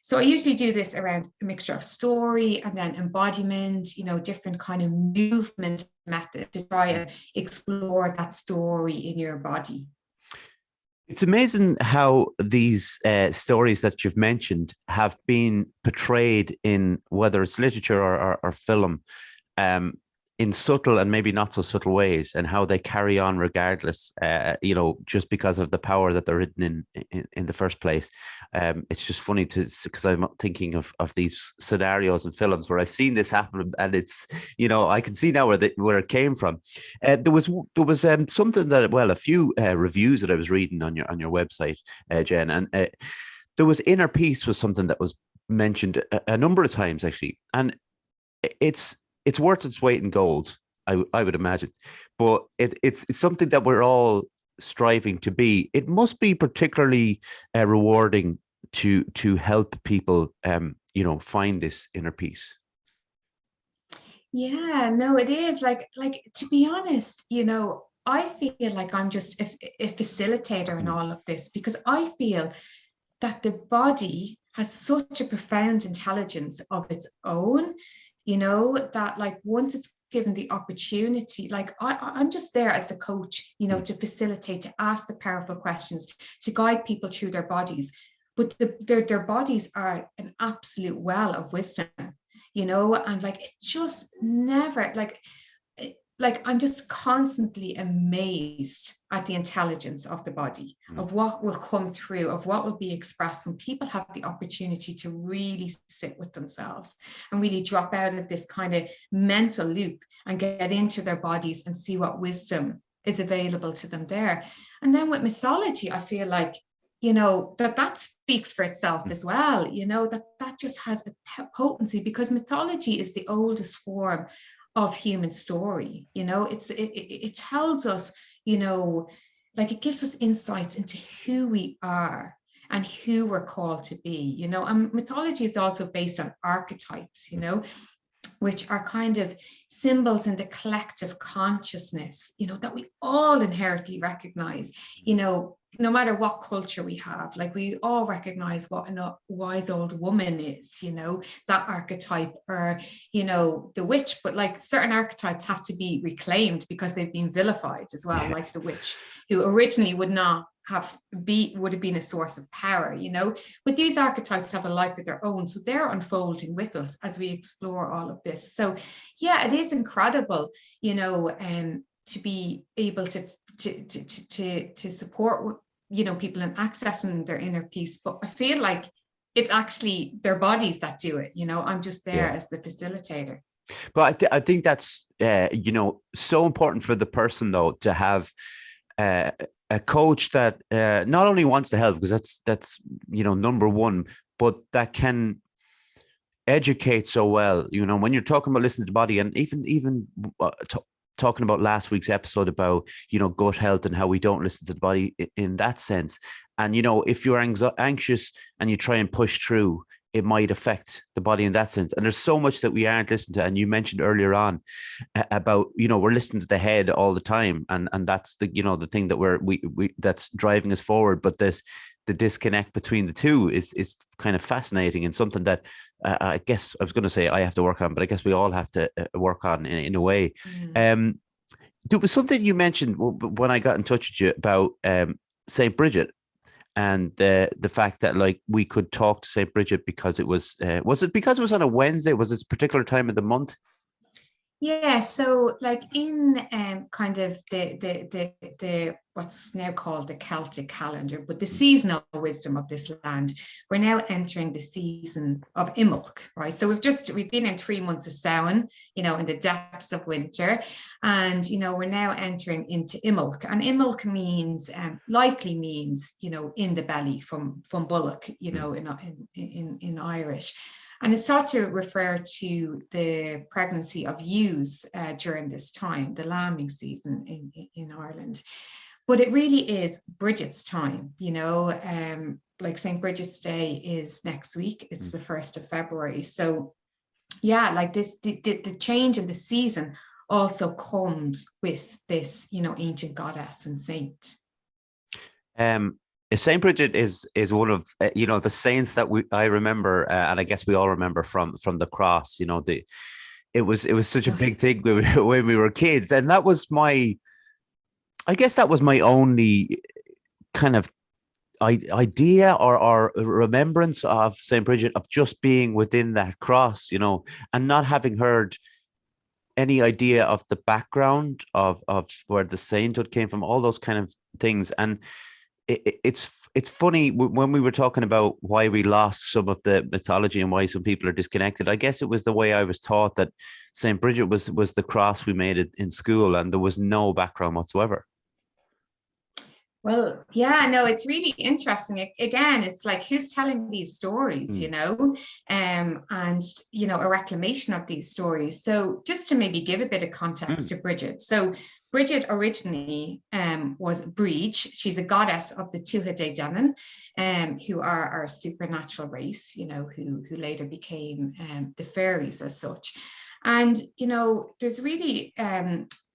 So I usually do this around a mixture of story and then embodiment, different kind of movement method to try and explore that story in your body. It's amazing how these stories that you've mentioned have been portrayed in, whether it's literature or film, in subtle and maybe not so subtle ways, and how they carry on regardless, just because of the power that they're written in the first place. It's just funny because I'm thinking of these scenarios and films where I've seen this happen, and it's, I can see now where it came from. There was something that, a few reviews that I was reading on your website, Jen, and there was inner peace was something that was mentioned a number of times actually, and it's worth its weight in gold, I would imagine. But it's something that we're all striving to be. It must be particularly rewarding to help people, find this inner peace. Yeah, no, it is. Like to be honest, I feel like I'm just a facilitator in all of this, because I feel that the body has such a profound intelligence of its own, that like once it's given the opportunity, like I'm just there as the coach, to facilitate, to ask the powerful questions, to guide people through their bodies. But their bodies are an absolute well of wisdom, and like it just never, like I'm just constantly amazed at the intelligence of the body, of what will come through, of what will be expressed when people have the opportunity to really sit with themselves and really drop out of this kind of mental loop and get into their bodies and see what wisdom is available to them there. And then with mythology, I feel like, that speaks for itself as well, that just has a potency, because mythology is the oldest form of human story. It tells us, like it gives us insights into who we are and who we're called to be, and mythology is also based on archetypes, which are kind of symbols in the collective consciousness, that we all inherently recognize, no matter what culture we have. Like we all recognize what a wise old woman is, that archetype, or, the witch. But like certain archetypes have to be reclaimed because they've been vilified as well, like the witch, who originally would have been a source of power, but these archetypes have a life of their own, so they're unfolding with us as we explore all of this. So it is incredible, to be able to support, people in accessing their inner peace. But I feel like it's actually their bodies that do it. I'm just there as the facilitator. But I think that's so important for the person though, to have a coach that not only wants to help, because that's number one, but that can educate so well. When you're talking about listening to the body, and even talking about last week's episode about gut health and how we don't listen to the body in that sense, And, if you're anxious and you try and push through, it might affect the body in that sense. And there's so much that we aren't listening to. And you mentioned earlier on about, we're listening to the head all the time. And that's the thing that we that's driving us forward. But the disconnect between the two is kind of fascinating, and something that I guess I was going to say I have to work on, but I guess we all have to work on in a way. There was something you mentioned when I got in touch with you about St. Bridget, and the fact that like we could talk to St. Bridget because it was it because it was on a Wednesday? Was this a particular time of the month? Yeah, so like in kind of the what's now called the Celtic calendar, but the seasonal wisdom of this land, we're now entering the season of Imbolc, right? So we've been in 3 months of Samhain, in the depths of winter, and we're now entering into Imbolc, and Imbolc means likely means in the belly from bullock, in Irish. And it's thought to refer to the pregnancy of ewes during this time, the lambing season in Ireland. But it really is Bridget's time, like St. Bridget's Day is next week. It's the 1st of February. So yeah, like this, the change in the season also comes with this, ancient goddess and saint. Saint Bridget is one of the saints that I remember, and I guess we all remember from the cross. It was such a big thing when we were kids, and that was my only kind of idea or remembrance of Saint Bridget, of just being within that cross, and not having heard any idea of the background of where the sainthood came from, all those kind of things. And it's funny when we were talking about why we lost some of the mythology and why some people are disconnected. I guess it was the way I was taught that St. Bridget was the cross we made it in school, and there was no background whatsoever. Well, yeah, no, it's really interesting. Again, it's like, who's telling these stories, and, a reclamation of these stories. So just to maybe give a bit of context to Bridget. So Bridget originally was Brigid. She's a goddess of the Tuatha De Danann, who are our supernatural race, who later became the fairies as such. And, there's really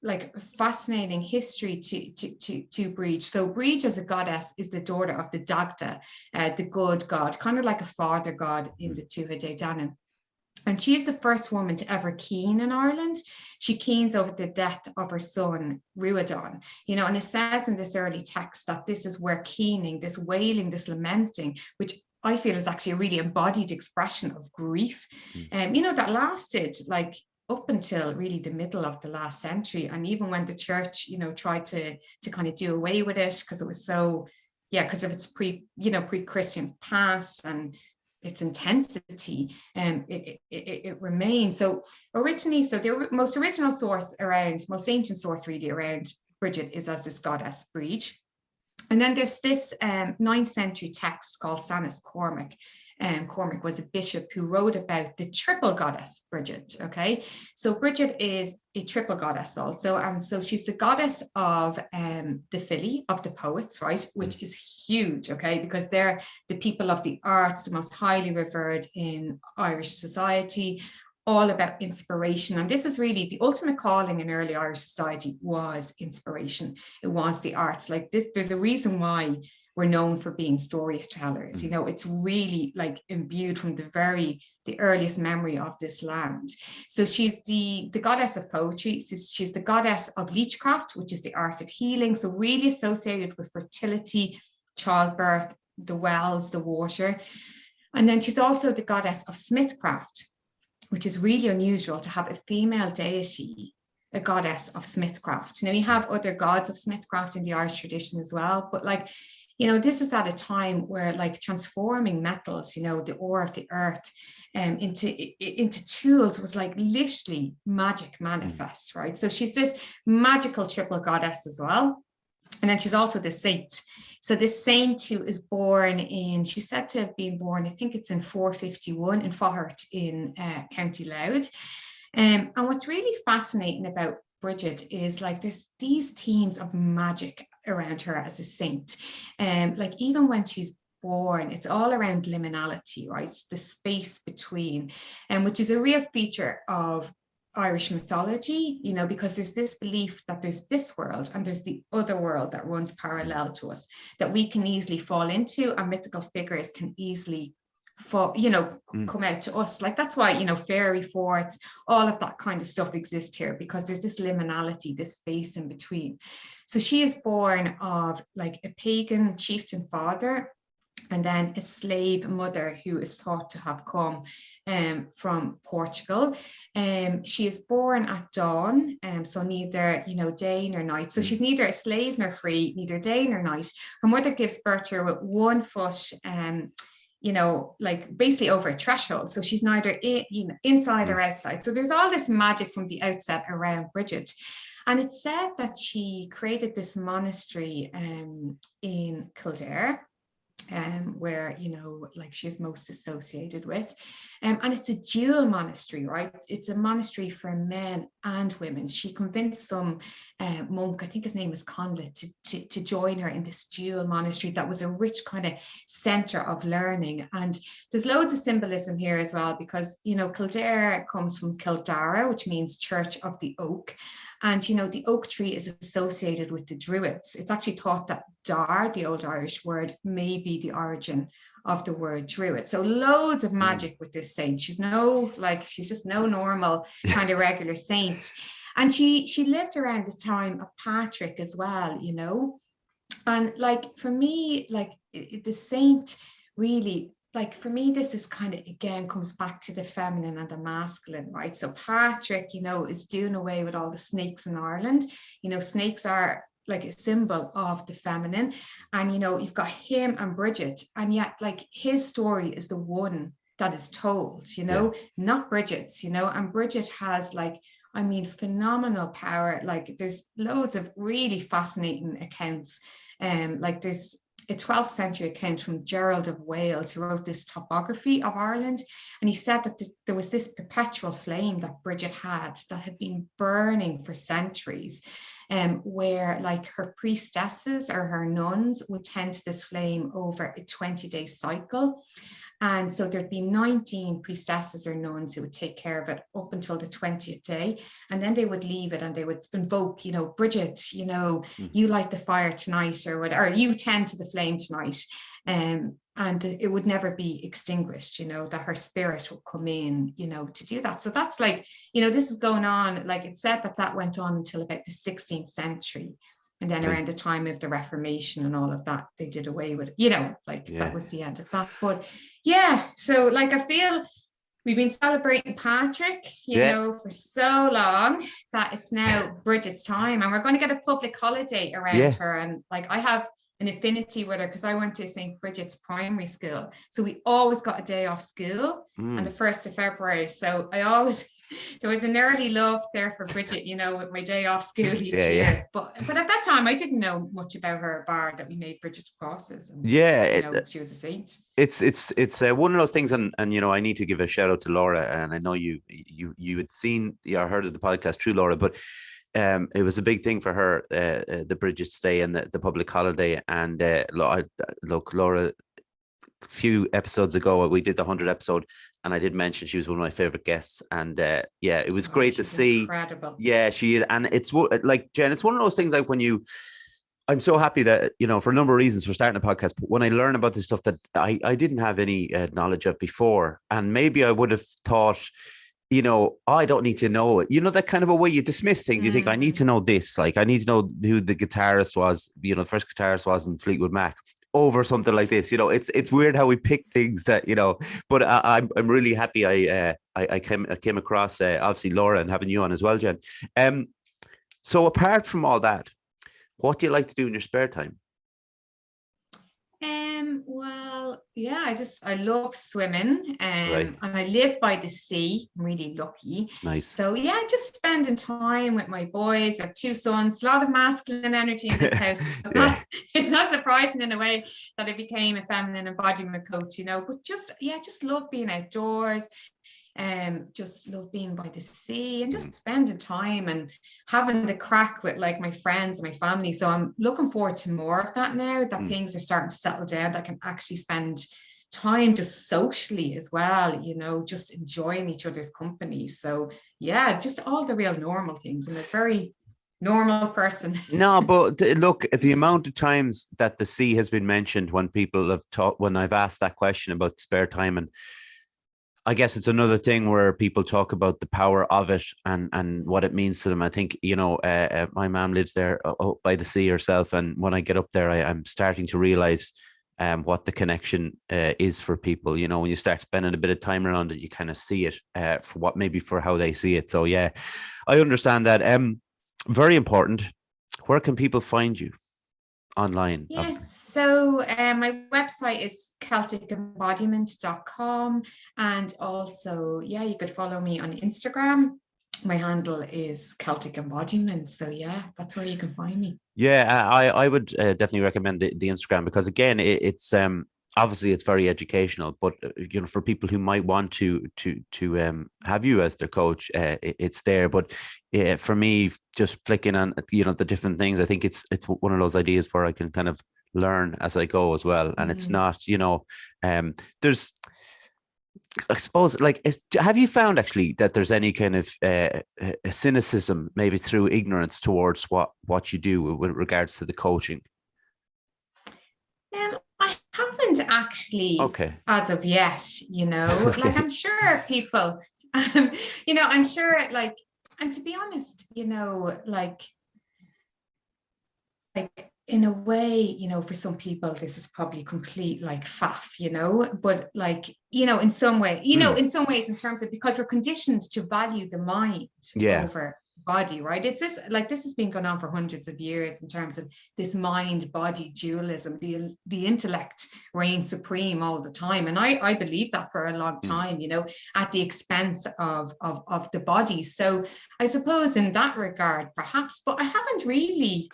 like fascinating history to Brigid. So Brigid as a goddess is the daughter of the Dagda, the good god, kind of like a father god in the Tuatha De Danann. And she is the first woman to ever keen in Ireland. She keens over the death of her son, Ruadán, and it says in this early text that this is where keening, this wailing, this lamenting, which I feel is actually a really embodied expression of grief, that lasted like up until really the middle of the last century. And even when the church, tried to kind of do away with it because it was so, because of its pre-Christian past and its intensity, it remains. So originally, the most ancient source really around Bridget is as this goddess Brigid. And then there's this 9th century text called Sanus Cormac. Cormac was a bishop who wrote about the triple goddess Bridget. Okay, so Bridget is a triple goddess also, and so she's the goddess of the Philly, of the poets, right, which is huge. Okay, because they're the people of the arts, the most highly revered in Irish society, all about inspiration. And this is really the ultimate calling in early Irish society, was inspiration. It was the arts. Like this, there's a reason why we're known for being storytellers. It's really like imbued from the earliest memory of this land. So she's the goddess of poetry. She's the goddess of leechcraft, which is the art of healing. So really associated with fertility, childbirth, the wells, the water. And then she's also the goddess of smithcraft, which is really unusual to have a female deity, a goddess of smithcraft. Now, we have other gods of smithcraft in the Irish tradition as well, but like, this is at a time where like transforming metals, the ore of the earth into tools was like literally magic manifest, right? So she's this magical triple goddess as well. And then she's also the saint. So this saint who is born she's said to have been born, I think it's in 451 in Faughart in County Louth. And what's really fascinating about Bridget is like these themes of magic, around her as a saint. Like even when she's born, it's all around liminality, right? The space between, and which is a real feature of Irish mythology, you know, because there's this belief that there's this world and there's the other world that runs parallel to us, that we can easily fall into, and mythical figures can easily come out to us. Like that's why, you know, fairy forts, all of that kind of stuff exists here, because there's this liminality, this space in between. So she is born of like a pagan chieftain father, and then a slave mother who is thought to have come from Portugal. She is born at dawn, so neither, you know, day nor night. So she's neither a slave nor free, neither day nor night. Her mother gives birth to her with 1 foot, you know, like basically over a threshold. So she's neither inside or outside. So there's all this magic from the outset around Brigid. And it's said that she created this monastery in Kildare, where, you know, like she's most associated with, and it's a dual monastery, right? It's a monastery for men and women. She convinced some monk, I think his name was Conlett, to join her in this dual monastery that was a rich kind of center of learning. And there's loads of symbolism here as well, because, you know, Kildare comes from Kildara, which means Church of the Oak. And, you know, the oak tree is associated with the Druids. It's actually thought that Dar, the old Irish word, may be the origin of the word Druid. So loads of magic with this saint. She's just no normal kind of regular saint. And she lived around the time of Patrick as well, you know. And like, for me, like the saint really, like for me, this is kind of, again, comes back to the feminine and the masculine, right? So Patrick, you know, is doing away with all the snakes in Ireland. You know, snakes are like a symbol of the feminine. And, you know, you've got him and Bridget, and yet like his story is the one that is told, you know, not Bridget's, you know. And Bridget has like, I mean, phenomenal power. Like there's loads of really fascinating accounts. Like there's a 12th century account from Gerald of Wales, who wrote this topography of Ireland. And he said that there was this perpetual flame that Bridget had that had been burning for centuries, where like her priestesses or her nuns would tend to this flame over a 20-day cycle. And so there'd be 19 priestesses or nuns who would take care of it up until the 20th day. And then they would leave it and they would invoke, you know, Bridget, you know, you light the fire tonight, or whatever, or you tend to the flame tonight. And it would never be extinguished, you know, that her spirit would come in, you know, to do that. So that's like, you know, this is going on, like it's said that went on until about the 16th century. And then around the time of the Reformation and all of that, they did away with it, you know, like that was the end of that. But yeah, so like I feel we've been celebrating Patrick, you know, for so long that it's now Bridget's time, and we're going to get a public holiday around her. And like I have an affinity with her because I went to St. Bridget's primary school. So we always got a day off school on the 1st of February. So there was an early love there for Bridget, you know, with my day off school each year. But at that time, I didn't know much about her, bar that we made Bridget's crosses. And, you know, she was a saint. It's one of those things, and you know, I need to give a shout out to Laura, and I know you had seen or heard of the podcast through Laura, but it was a big thing for her, the Bridget's Day and the public holiday. And look, Laura, a few episodes ago, we did the 100th episode, and I did mention she was one of my favorite guests. And it was great to see. Incredible. Yeah, she is. And it's like, Jen, it's one of those things like I'm so happy that, you know, for a number of reasons, for starting a podcast, but when I learn about this stuff that I didn't have any knowledge of before, and maybe I would have thought, you know, I don't need to know it. You know, that kind of a way you dismiss things. You think, I need to know this. Like, I need to know who the guitarist was, you know, the first guitarist was in Fleetwood Mac, over something like this. You know, it's weird how we pick things that, you know, but I'm really happy I came across, obviously, Laura, and having you on as well, Jen. So apart from all that, what do you like to do in your spare time? Well, yeah, I love swimming, and I live by the sea. I'm really lucky. Nice. So yeah, just spending time with my boys. I have 2 sons. A lot of masculine energy in this house. It's not surprising in a way that I became a feminine embodiment coach, you know. But just love being outdoors. just love being by the sea and just spending time and having the crack with like my friends and my family. So I'm looking forward to more of that now that things are starting to settle down, that I can actually spend time just socially as well, you know, just enjoying each other's company. So yeah, just all the real normal things. I'm a very normal person. No, but look, the amount of times that the sea has been mentioned when people have talked, when I've asked that question about spare time, and I guess it's another thing where people talk about the power of it and what it means to them. I think, you know, my mom lives there by the sea herself, and when I get up there, I'm starting to realize what the connection is for people. You know, when you start spending a bit of time around it, you kind of see it for what, maybe for how they see it. So yeah, I understand that. Very important. Where can people find you online? Yes, so my website is celticembodiment.com, and also, yeah, you could follow me on Instagram. My handle is Celtic Embodiment. So yeah, that's where you can find me. Yeah, I would definitely recommend the Instagram, because again, it's obviously it's very educational, but you know, for people who might want to have you as their coach, it's there. But for me, just flicking on, you know, the different things, I think it's one of those ideas where I can kind of learn as I go as well, and it's not, you know, there's, I suppose, like, have you found actually that there's any kind of a cynicism, maybe through ignorance, towards what you do with regards to the coaching? I haven't actually, as of yet, you know, like I'm sure people, you know, I'm sure, like, and to be honest, you know, like in a way, you know, for some people, this is probably complete like faff, you know, but like, you know, in some way, you know, in some ways, in terms of, because we're conditioned to value the mind over body, right? It's this, like, this has been going on for hundreds of years in terms of this mind body dualism. The intellect reigns supreme all the time, and I believe that for a long time, you know, at the expense of the body. So I suppose in that regard, perhaps, but I haven't really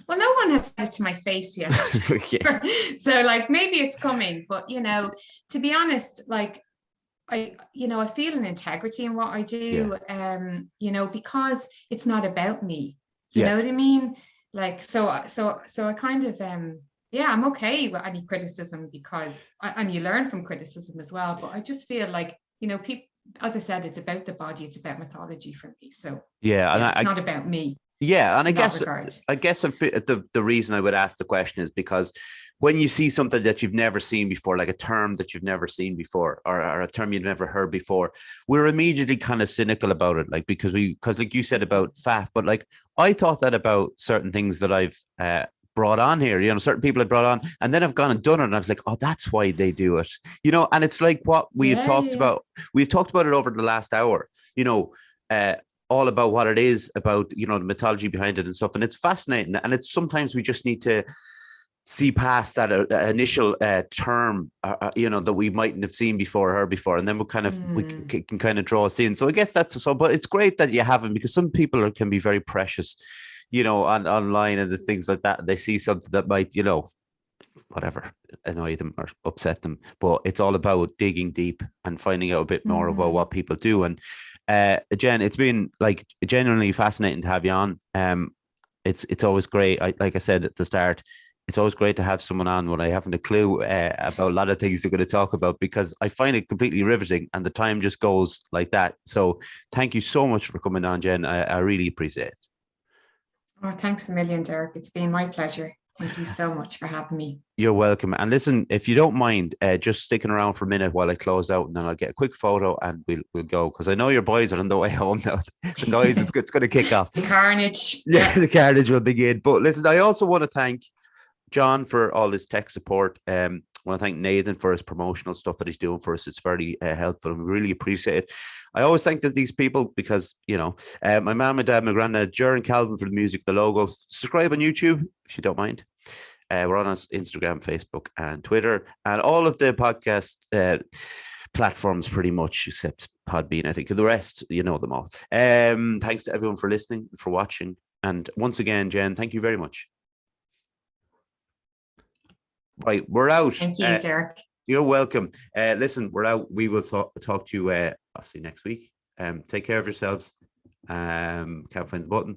well, no one has said it to my face yet. So like, maybe it's coming, but you know, to be honest, like, I feel an integrity in what I do, you know, because it's not about me, you know what I mean? Like, so I kind of, I'm okay with any criticism, because, and you learn from criticism as well, but I just feel like, you know, people, as I said, it's about the body, it's about mythology for me. So it's not about me. Yeah, and I guess the reason I would ask the question is because when you see something that you've never seen before, like a term that you've never seen before, or a term you've never heard before, we're immediately kind of cynical about it, like, because like you said about faff, but like I thought that about certain things that I've brought on here, you know, certain people have brought on, and then I've gone and done it, and I was like, oh, that's why they do it, you know. And it's like what we've talked about it over the last hour, you know, all about what it is about, you know, the mythology behind it and stuff. And it's fascinating. And it's sometimes we just need to see past that initial term, you know, that we mightn't have seen before or heard before. And then we'll kind of, we can kind of draw us in. So I guess that's so, but it's great that you haven't, because some people can be very precious, you know, online and the things like that. They see something that might, you know, whatever, annoy them or upset them, but it's all about digging deep and finding out a bit more about what people do. And Jen, it's been like genuinely fascinating to have you on. It's always great. Like I said at the start, it's always great to have someone on when I haven't a clue about a lot of things they're going to talk about, because I find it completely riveting and the time just goes like that. So thank you so much for coming on, Jen. I really appreciate it. Oh, thanks a million, Derek. It's been my pleasure. Thank you so much for having me. You're welcome. And listen, if you don't mind, just sticking around for a minute while I close out, and then I'll get a quick photo and we'll go, because I know your boys are on the way home now. The noise it's going to kick off. The carnage. Yeah, the carnage will begin. But listen, I also want to thank John for all his tech support. I want to thank Nathan for his promotional stuff that he's doing for us. It's very helpful. We really appreciate it. I always thank these people because, you know, my mom, my dad, my granddad, Jer and Calvin for the music, the logo. Subscribe on YouTube if you don't mind. We're on Instagram, Facebook, and Twitter, and all of the podcast platforms pretty much, except Podbean, I think. The rest, you know them all. Thanks to everyone for listening, for watching. And once again, Jen, thank you very much. Right, we're out. Thank you, Derek. You're welcome. Listen, we're out. We will talk to you obviously next week. Take care of yourselves. Can't find the button.